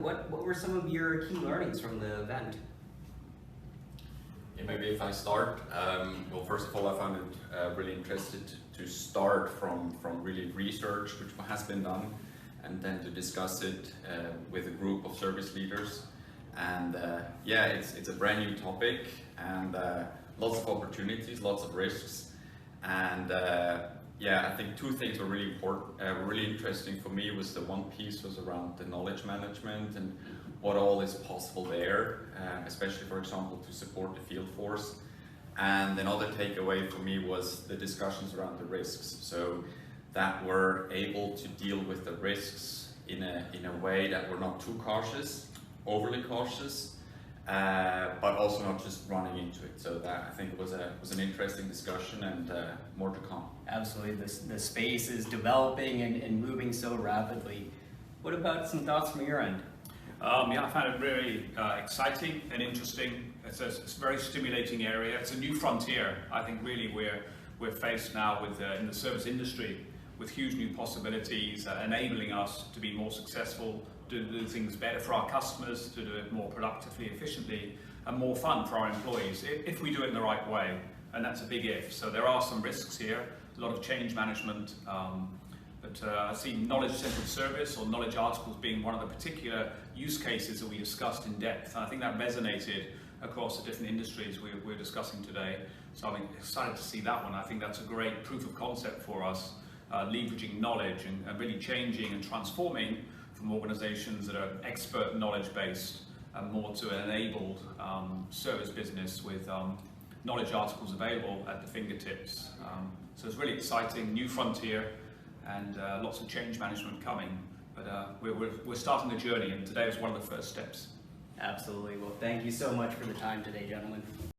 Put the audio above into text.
What were some of your key learnings from the event? Yeah, maybe if I start, well, first of all, I found it really interesting to start from really research, which has been done, and then to discuss it with a group of service leaders. And yeah, it's a brand new topic, and lots of opportunities, lots of risks. And yeah, I think two things were really important, really interesting for me. Was the one piece was around the knowledge management and what all is possible there, especially, for example, to support the field force. And another takeaway for me was the discussions around the risks. So that we're able to deal with the risks in a way that we're not too cautious, overly cautious, but also not just running into it. So that, I think, was an interesting discussion, and more to come. Absolutely, the space is developing and moving so rapidly. What about some thoughts from your end? Yeah, I found it really exciting and interesting. It's a very stimulating area. It's a new frontier. I think really we're faced now with in the service industry with huge new possibilities, enabling us to be more successful, to do things better for our customers, to do it more productively, efficiently, and more fun for our employees, if we do it in the right way. And that's a big if. So there are some risks here, a lot of change management, but I see knowledge-centered service or knowledge articles being one of the particular use cases that we discussed in depth. And I think that resonated across the different industries we're discussing today. So I'm excited to see that one. I think that's a great proof of concept for us, leveraging knowledge and really changing and transforming from organizations that are expert knowledge-based and more to an enabled service business with knowledge articles available at the fingertips. So it's really exciting, new frontier, and lots of change management coming. But we're starting the journey, and today was one of the first steps. Absolutely. Well, thank you so much for the time today, gentlemen.